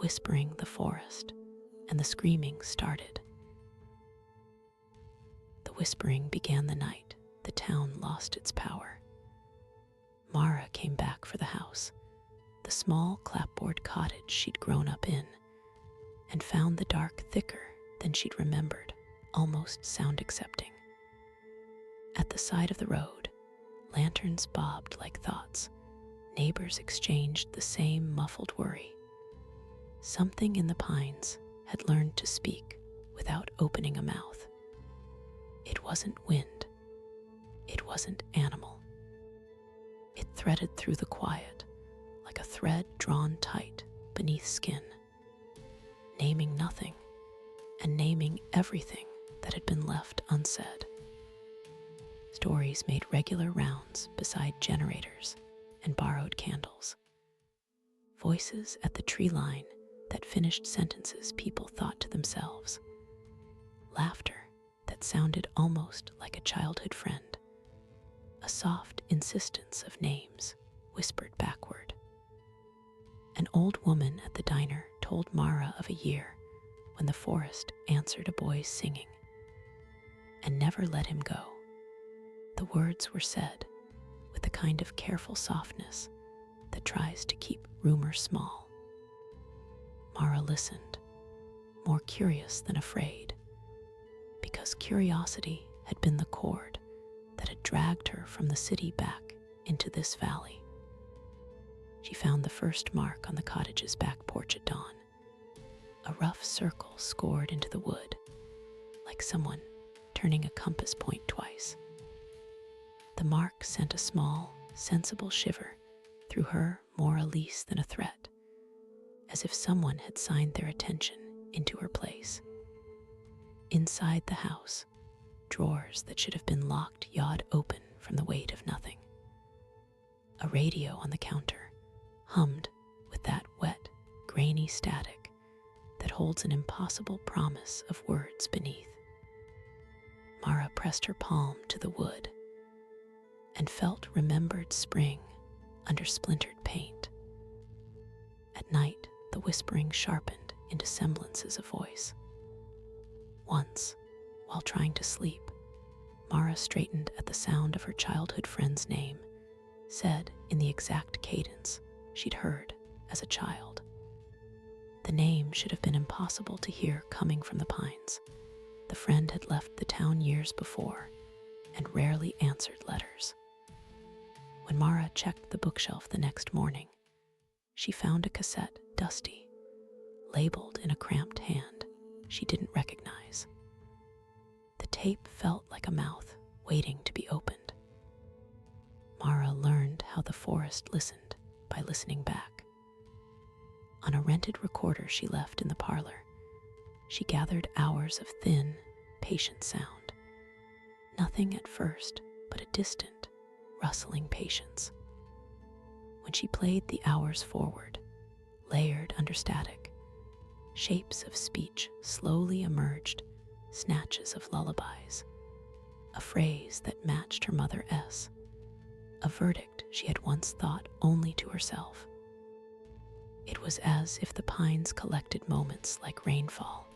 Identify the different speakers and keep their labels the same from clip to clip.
Speaker 1: whispering the forest, and the screaming started. The whispering began the night the town lost its power. Mara came back for the house, the small clapboard cottage she'd grown up in, and found the dark thicker than she'd remembered, almost sound accepting. At the side of the road, lanterns bobbed like thoughts. Neighbors exchanged the same muffled worry. Something in the pines had learned to speak without opening a mouth. It wasn't wind. It wasn't animal. It threaded through the quiet like a thread drawn tight beneath skin, naming nothing and naming everything that had been left unsaid. Stories made regular rounds beside generators and borrowed candles. Voices at the tree line that finished sentences people thought to themselves. Laughter that sounded almost like a childhood friend. A soft insistence of names whispered backward. An old woman at the diner told Mara of a year when the forest answered a boy's singing and never let him go. The words were said with the kind of careful softness that tries to keep rumors small. Mara listened, more curious than afraid, because curiosity had been the cord that had dragged her from the city back into this valley. She found the first mark on the cottage's back porch at dawn, a rough circle scored into the wood, like someone turning a compass point twice. The mark sent a small, sensible shiver through her more Elise than a threat, as if someone had signed their attention into her place. Inside the house, drawers that should have been locked yawed open from the weight of nothing. A radio on the counter hummed with that wet, grainy static that holds an impossible promise of words beneath. Mara pressed her palm to the wood and felt remembered spring under splintered paint. At night, the whispering sharpened into semblances of voice. Once, while trying to sleep, Mara straightened at the sound of her childhood friend's name, said in the exact cadence she'd heard as a child. The name should have been impossible to hear coming from the pines. The friend had left the town years before and rarely answered letters. When Mara checked the bookshelf the next morning, she found a cassette dusty, labeled in a cramped hand she didn't recognize. The tape felt like a mouth waiting to be opened. Mara learned how the forest listened by listening back. On a rented recorder she left in the parlor, she gathered hours of thin, patient sound. Nothing at first but a distant, rustling patience. When she played the hours forward, layered under static, shapes of speech slowly emerged, snatches of lullabies, a phrase that matched her mother S, a verdict she had once thought only to herself. It was as if the pines collected moments like rainfall,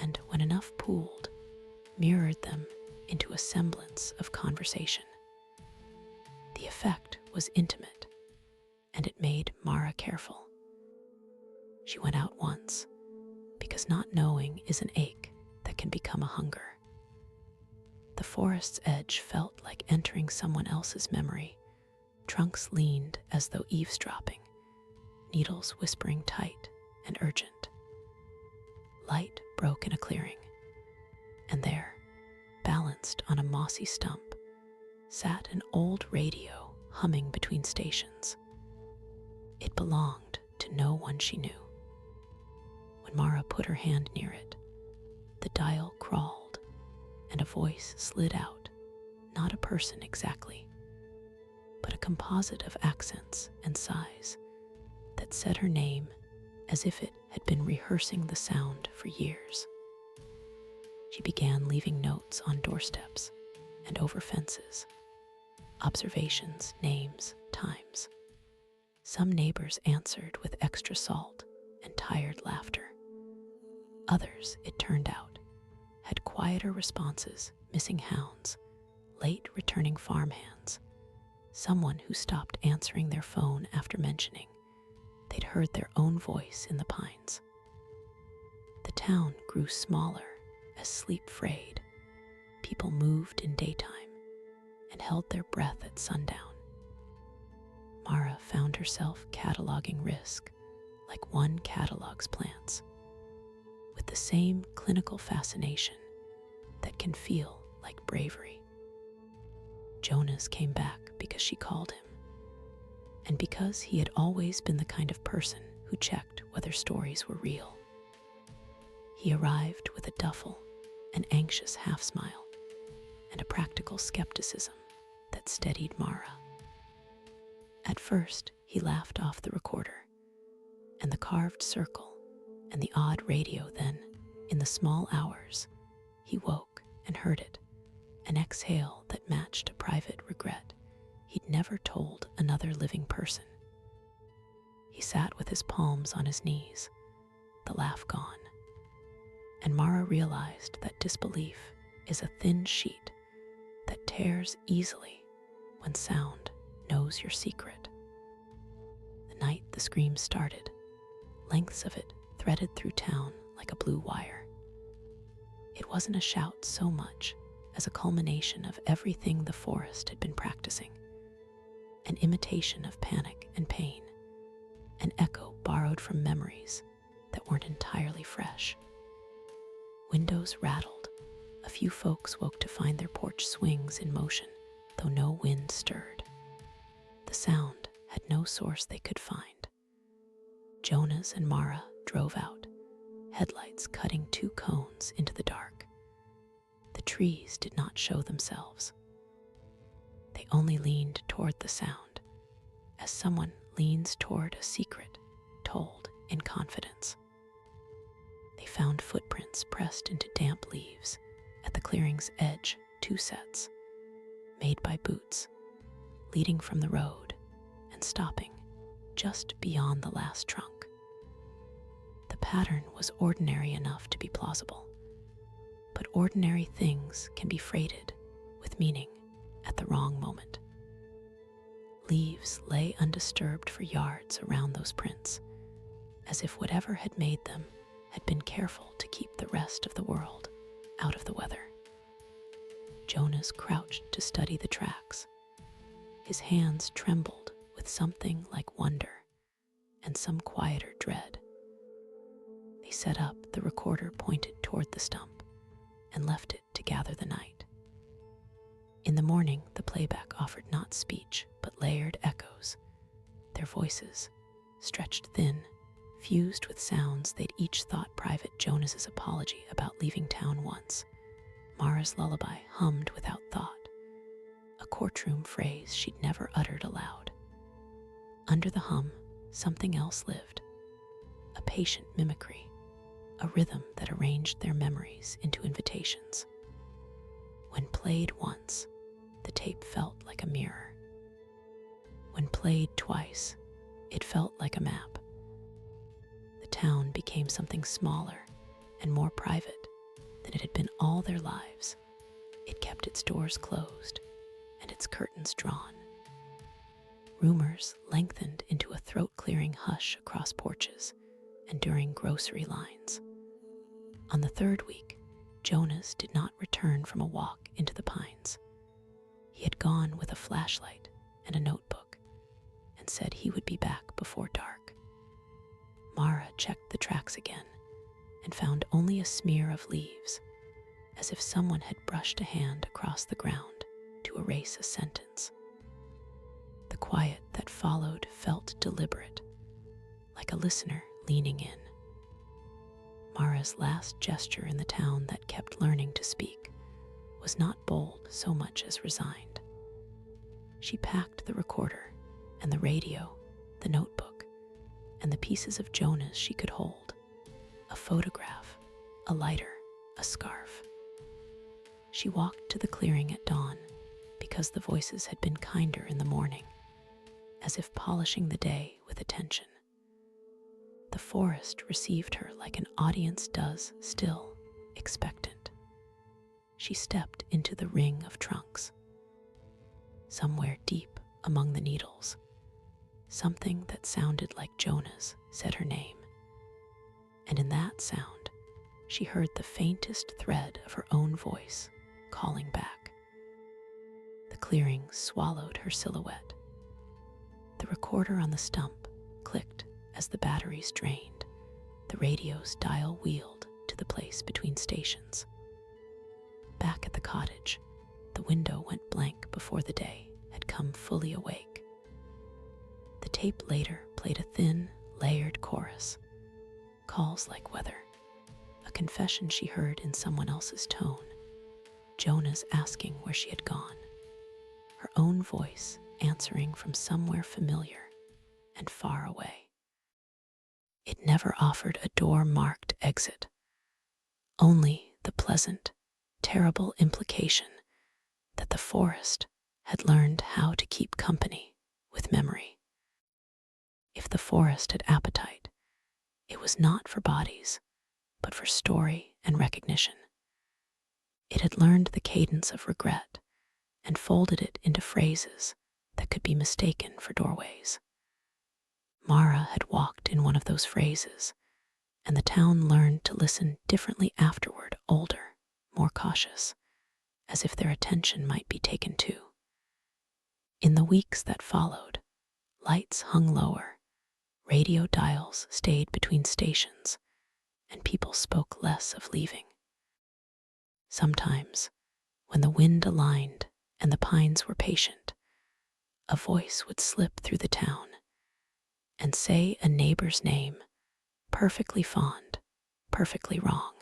Speaker 1: and when enough pooled, mirrored them into a semblance of conversation. The effect was intimate, and it made Mara careful. She went out once, because not knowing is an ache that can become a hunger. The forest's edge felt like entering someone else's memory. Trunks leaned as though eavesdropping, needles whispering tight and urgent. Light broke in a clearing, and there, balanced on a mossy stump, sat an old radio humming between stations. It belonged to no one she knew. When Mara put her hand near it, the dial crawled, and a voice slid out, not a person exactly, but a composite of accents and sighs that said her name as if it had been rehearsing the sound for years. She began leaving notes on doorsteps and over fences, observations, names, times. Some neighbors answered with extra salt and tired laughter. Others, it turned out, had quieter responses, missing hounds, late returning farmhands, someone who stopped answering their phone after mentioning they'd heard their own voice in the pines. The town grew smaller as sleep frayed. People moved in daytime and held their breath at sundown. Mara found herself cataloging risk like one catalogs plants, with the same clinical fascination that can feel like bravery. Jonas came back because she called him, and because he had always been the kind of person who checked whether stories were real. He arrived with a duffel, an anxious half-smile, and a practical skepticism that steadied Mara. At first, he laughed off the recorder and the carved circle and the odd radio. Then, in the small hours, he woke and heard it, an exhale that matched a private regret he'd never told another living person. He sat with his palms on his knees, the laugh gone, and Mara realized that disbelief is a thin sheet that tears easily when sound knows your secret. The night the scream started, lengths of it threaded through town like a blue wire. It wasn't a shout so much as a culmination of everything the forest had been practicing, an imitation of panic and pain, an echo borrowed from memories that weren't entirely fresh. Windows rattled. A few folks woke to find their porch swings in motion, though no wind stirred. The sound had no source they could find. Jonas and Mara drove out, headlights cutting 2 cones into the dark. The trees did not show themselves. They only leaned toward the sound, as someone leans toward a secret told in confidence. They found footprints pressed into damp leaves at the clearing's edge, 2 sets, made by boots, leading from the road and stopping just beyond the last trunk. The pattern was ordinary enough to be plausible, but ordinary things can be freighted with meaning at the wrong moment. Leaves lay undisturbed for yards around those prints, as if whatever had made them had been careful to keep the rest of the world out of the weather. Jonas crouched to study the tracks. His hands trembled with something like wonder and some quieter dread. They set up, the recorder pointed toward the stump, and left it to gather the night. In the morning, the playback offered not speech, but layered echoes. Their voices, stretched thin, fused with sounds they'd each thought private. Jonas's apology about leaving town once. Mara's lullaby hummed without thought, a courtroom phrase she'd never uttered aloud. Under the hum, something else lived, a patient mimicry, a rhythm that arranged their memories into invitations. When played once, the tape felt like a mirror. When played twice, it felt like a map. The town became something smaller and more private than it had been all their lives. It kept its doors closed and its curtains drawn. Rumors lengthened into a throat-clearing hush across porches and during grocery lines. On the 3rd week, Jonas did not return from a walk into the pines. He had gone with a flashlight and a notebook and said he would be back before dark. Mara checked the tracks again and found only a smear of leaves, as if someone had brushed a hand across the ground to erase a sentence. The quiet that followed felt deliberate, like a listener leaning in. Mara's last gesture in the town that kept learning to speak was not bold so much as resigned. She packed the recorder and the radio, the notebook, and the pieces of Jonas she could hold, a photograph, a lighter, a scarf. She walked to the clearing at dawn because the voices had been kinder in the morning, as if polishing the day with attention. The forest received her like an audience does, still expectant. She stepped into the ring of trunks. Somewhere deep among the needles, something that sounded like Jonah's said her name. And in that sound, she heard the faintest thread of her own voice calling back. The clearing swallowed her silhouette. The recorder on the stump clicked as the batteries drained. The radio's dial wheeled to the place between stations. Back at the cottage, the window went blank before the day had come fully awake. The tape later played a thin, layered chorus, calls like weather, a confession she heard in someone else's tone, Jonah's asking where she had gone, her own voice answering from somewhere familiar and far away. It never offered a door marked exit, only the pleasant, terrible implication that the forest had learned how to keep company with memory. If the forest had appetite, it was not for bodies, but for story and recognition. It had learned the cadence of regret and folded it into phrases that could be mistaken for doorways. Mara had walked in one of those phrases, and the town learned to listen differently afterward, older, more cautious, as if their attention might be taken too. In the weeks that followed, lights hung lower, radio dials stayed between stations, and people spoke less of leaving. Sometimes, when the wind aligned and the pines were patient, a voice would slip through the town and say a neighbor's name, perfectly fond, perfectly wrong.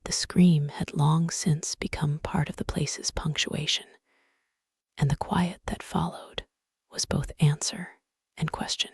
Speaker 1: The scream had long since become part of the place's punctuation, and the quiet that followed was both answer and question.